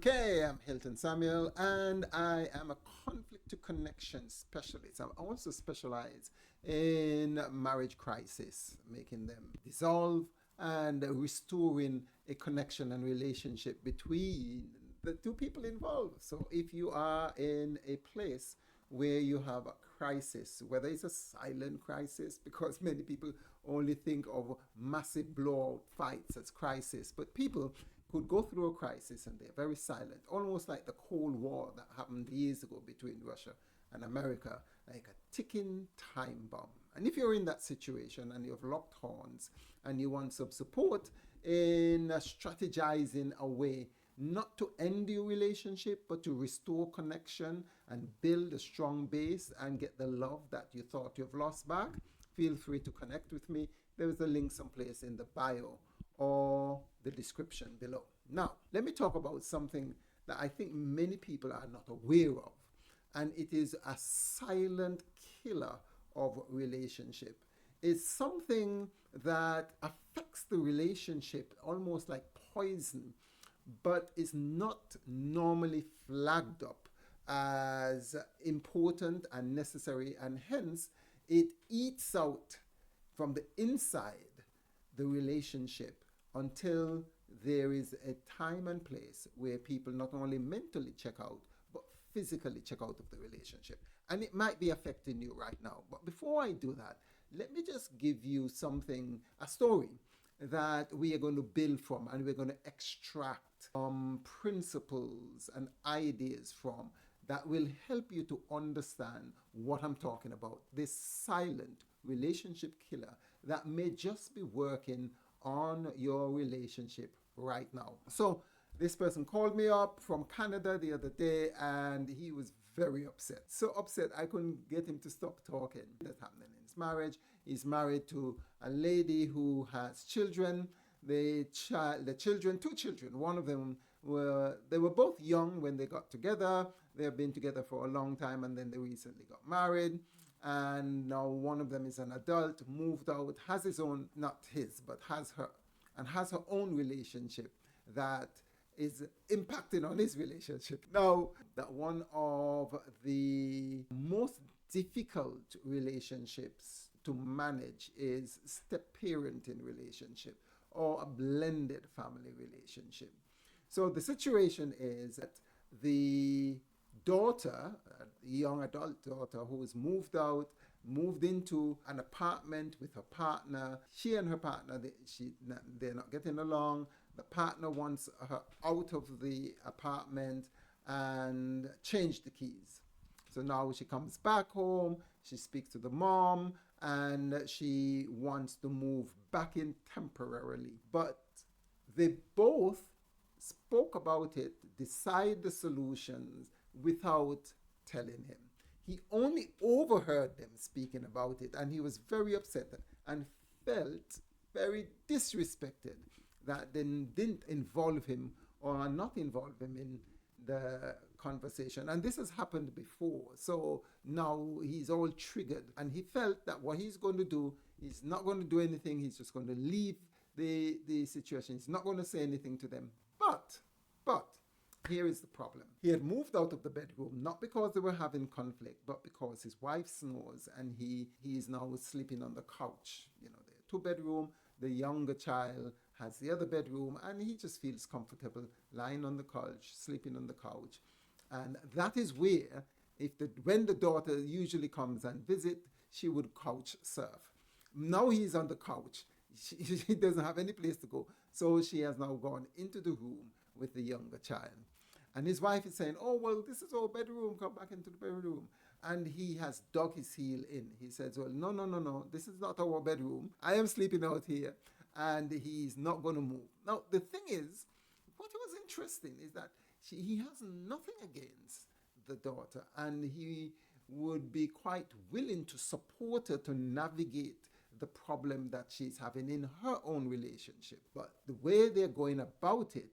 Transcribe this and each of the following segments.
UK. I'm Hilton Samuel, and I am a conflict to connection specialist. I also specialize in marriage crisis, making them dissolve and restoring a connection and relationship between the two people involved. So if you are in a place where you have a crisis, whether it's a silent crisis, because many people only think of massive blowout fights as crisis, but people could go through a crisis and they're very silent, almost like the Cold War that happened years ago between Russia and America, like a ticking time bomb. And if you're in that situation and you've locked horns and you want some support in strategizing a way not to end your relationship, but to restore connection and build a strong base and get the love that you thought you've lost back, feel free to connect with me. There is a link someplace in the bio or the description below. Now, let me talk about something that I think many people are not aware of, and it is a silent killer of relationship. It's something that affects the relationship almost like poison, but is not normally flagged up as important and necessary, and hence it eats out from the inside the relationship until there is a time and place where people not only mentally check out, but physically check out of the relationship. And it might be affecting you right now. But before I do that, let me just give you something, a story that we are going to build from, and we're going to extract principles and ideas from that will help you to understand what I'm talking about. This silent relationship killer that may just be working on your relationship right now. So this person called me up from Canada the other day, and he was very upset. So upset I couldn't get him to stop talking. That's happening in his marriage. He's married to a lady who has children. The children, two children. One of them were both young when they got together. They have been together for a long time, and then they recently got married. And now one of them is an adult, moved out, has his own, not his, but has her own relationship that is impacting on his relationship. Now, that one of the most difficult relationships to manage is step-parenting relationship or a blended family relationship. So the situation is that the daughter, a young adult daughter who's moved out, moved into an apartment with her partner. She and her partner, they're not getting along. The partner wants her out of the apartment and change the keys. So now she comes back home, she speaks to the mom, and she wants to move back in temporarily. But they both spoke about it, decide the solutions without telling him. He only overheard them speaking about it, and he was very upset and felt very disrespected that they didn't involve him or not involve him in the conversation. And this has happened before. So now he's all triggered, and he felt that what he's going to do, he's not going to do anything. He's just going to leave the situation. He's not going to say anything to them. But here is the problem. He had moved out of the bedroom, not because they were having conflict, but because his wife snores and he is now sleeping on the couch. You know, they're two-bedroom, the younger child has the other bedroom, and he just feels comfortable lying on the couch, sleeping on the couch. And that is where, when the daughter usually comes and visit, she would couch surf. Now he's on the couch. She doesn't have any place to go. So she has now gone into the room with the younger child. And his wife is saying, oh, well, this is our bedroom. Come back into the bedroom. And he has dug his heel in. He says, well, no. This is not our bedroom. I am sleeping out here. And he's not going to move. Now, the thing is, what was interesting is that he has nothing against the daughter. And he would be quite willing to support her to navigate the problem that she's having in her own relationship. But the way they're going about it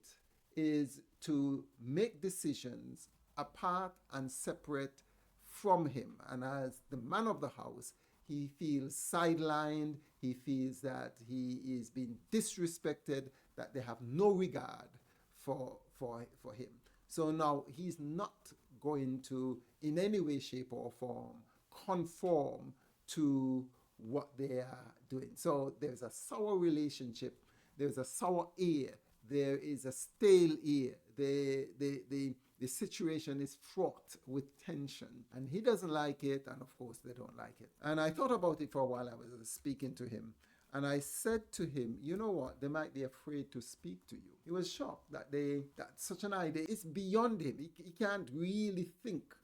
is to make decisions apart and separate from him. And as the man of the house, he feels sidelined. He feels that he is being disrespected, that they have no regard for him. So now he's not going to, in any way, shape, or form, conform to what they are doing. So there's a sour relationship, there's a sour air, there is a stale air. The situation is fraught with tension, and he doesn't like it, and of course they don't like it. And I thought about it for a while. I was speaking to him, and I said to him, you know what, they might be afraid to speak to you. He was shocked that such an idea is beyond him. He can't really think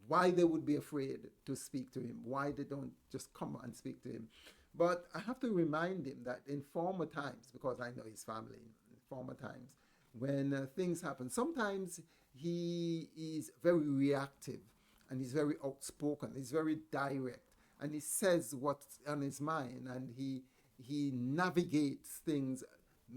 why they would be afraid to speak to him, why they don't just come and speak to him. But I have to remind him that in former times, because I know his family, in former times, when things happen, sometimes he is very reactive, and he's very outspoken, he's very direct, and he says what's on his mind, and he navigates things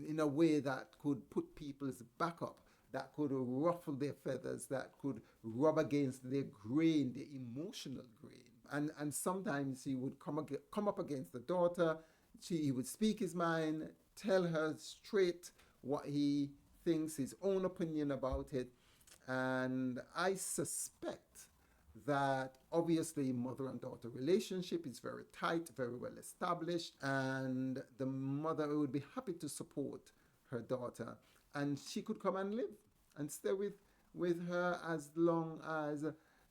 in a way that could put people's back up, that could ruffle their feathers, that could rub against their grain, their emotional grain. And sometimes he would come up against the daughter. He would speak his mind, tell her straight what he thinks, his own opinion about it. And I suspect that obviously mother and daughter relationship is very tight, very well established, and the mother would be happy to support her daughter, and she could come and live and stay with her as long as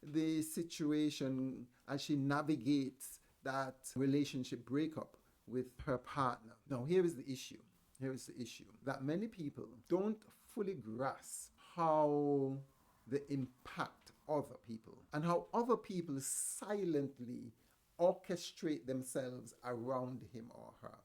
the situation, as she navigates that relationship breakup with her partner. Now, here is the issue. Here is the issue that many people don't fully grasp how they impact other people, and how other people silently orchestrate themselves around him or her.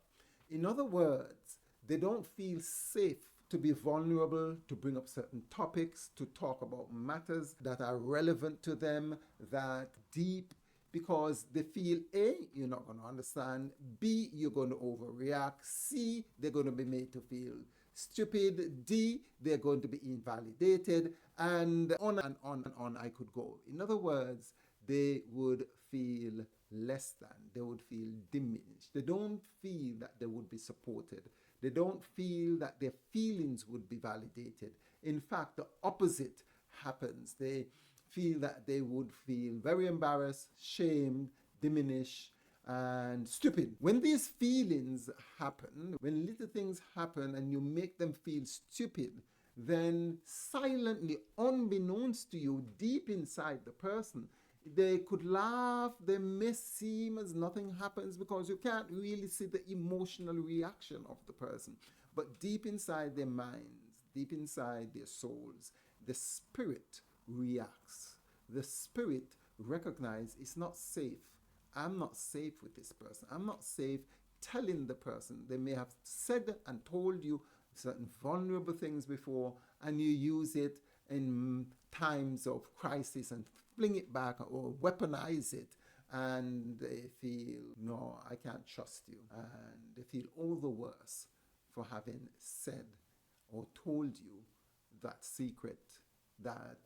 In other words, they don't feel safe to be vulnerable, to bring up certain topics, to talk about matters that are relevant to them, that deep, because they feel A, you're not going to understand, B, you're going to overreact, C, they're going to be made to feel stupid, D, they're going to be invalidated, and on and on I could go. In other words, they would feel less than, they would feel diminished. They don't feel that they would be supported. They don't feel that their feelings would be validated. In fact, the opposite happens. They feel that they would feel very embarrassed, shamed, diminished, and stupid. When these feelings happen, when little things happen and you make them feel stupid, then silently, unbeknownst to you, deep inside the person, they could laugh, they may seem as nothing happens because you can't really see the emotional reaction of the person. But deep inside their minds, deep inside their souls, the spirit reacts. The spirit recognizes it's not safe. I'm not safe with this person. I'm not safe telling the person. They may have said and told you certain vulnerable things before, and you use it in times of crisis and fling it back or weaponize it, and they feel, no, I can't trust you. And they feel all the worse for having said or told you that secret, that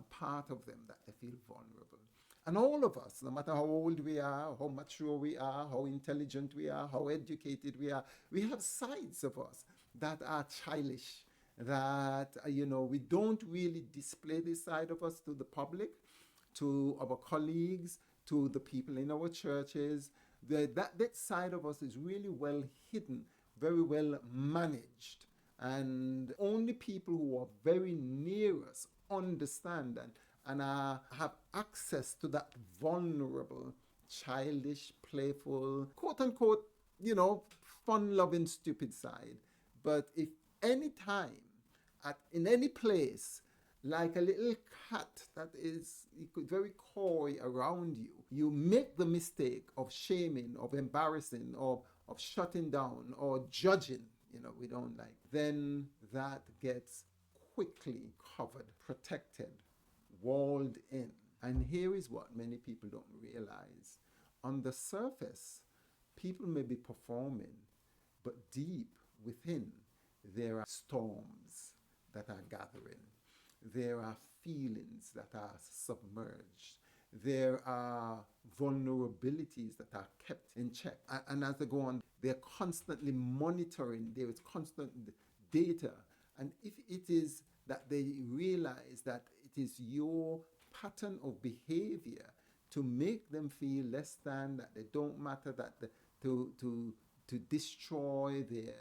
part of them, that they feel vulnerable. And all of us, no matter how old we are, how mature we are, how intelligent we are, how educated we are, we have sides of us that are childish, that, we don't really display this side of us to the public, to our colleagues, to the people in our churches. That side of us is really well hidden, very well managed. And only people who are very near us understand and have access to that vulnerable, childish, playful, quote unquote, fun-loving, stupid side. But if any time, in any place, like a little cat that is very coy around you, you make the mistake of shaming, of embarrassing, of shutting down, or judging, we don't like, then that gets quickly covered, protected, walled in. And here is what many people don't realize. On the surface, people may be performing, but deep within, there are storms that are gathering. There are feelings that are submerged. There are vulnerabilities that are kept in check. And as they go on, they're constantly monitoring. There is constant data And if it is that they realize that it is your pattern of behavior to make them feel less than, that they don't matter, to destroy their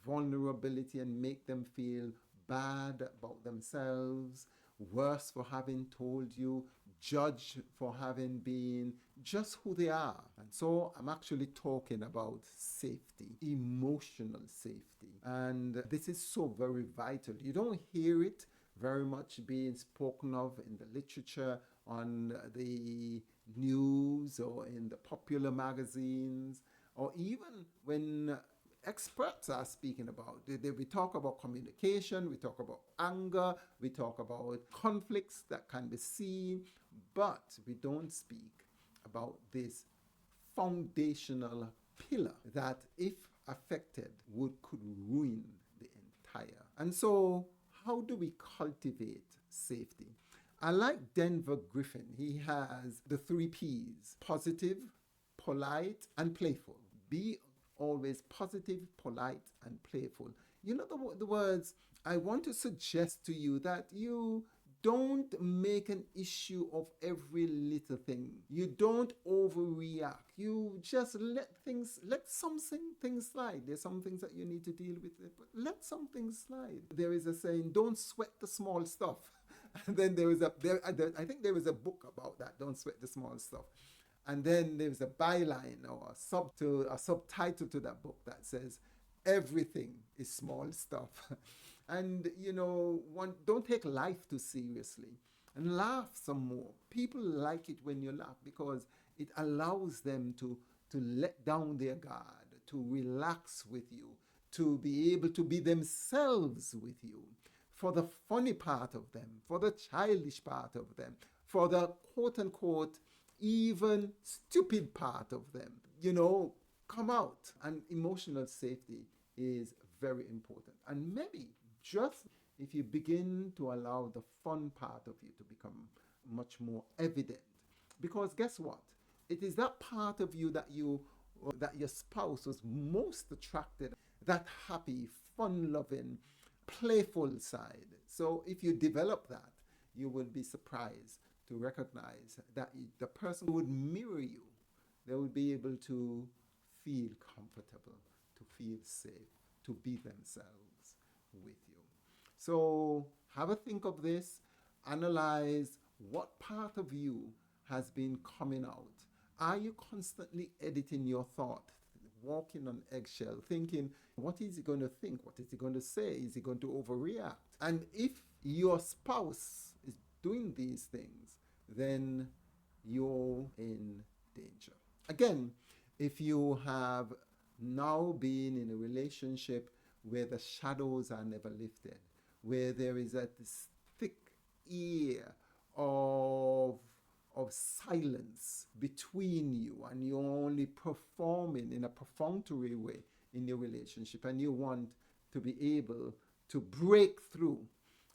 vulnerability and make them feel bad about themselves, worse for having told you, judge for having been just who they are. And so I'm actually talking about safety, emotional safety. And this is so very vital. You don't hear it very much being spoken of in the literature, on the news, or in the popular magazines, or even when experts are speaking about. We talk about communication, we talk about anger, we talk about conflicts that can be seen, but we don't speak about this foundational pillar that, if affected, could ruin the entire. And so, how do we cultivate safety? I like Denver Griffin. He has the 3 P's: positive, polite, and playful. Be always positive, polite, and playful. You know the words. I want to suggest to you that you don't make an issue of every little thing. You don't overreact. You just let some things slide. There's some things that you need to deal with, but let some things slide. There is a saying, don't sweat the small stuff. And then I think there was a book about that, don't sweat the small stuff. And then there's a byline or a subtitle to that book that says, everything is small stuff. And, don't take life too seriously, and laugh some more. People like it when you laugh because it allows them to let down their guard, to relax with you, to be able to be themselves with you, for the funny part of them, for the childish part of them, for the quote unquote even stupid part of them. Come out. And emotional safety is very important. And maybe just if you begin to allow the fun part of you to become much more evident. Because guess what? It is that part of you that your spouse was most attracted, that happy, fun-loving, playful side. So if you develop that, you will be surprised to recognize that the person would mirror you. They would be able to feel comfortable, to feel safe, to be themselves with you. So have a think of this. Analyze what part of you has been coming out. Are you constantly editing your thought, walking on eggshell, thinking, what is he going to think? What is he going to say? Is he going to overreact? And if your spouse is doing these things, then you're in danger. Again, if you have now been in a relationship where the shadows are never lifted, where there is this thick ear of silence between you, and you're only performing in a perfunctory way in your relationship, and you want to be able to break through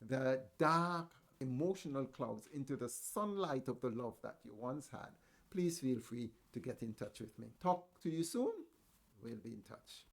the dark emotional clouds into the sunlight of the love that you once had, please feel free to get in touch with me. Talk to you soon. We'll be in touch.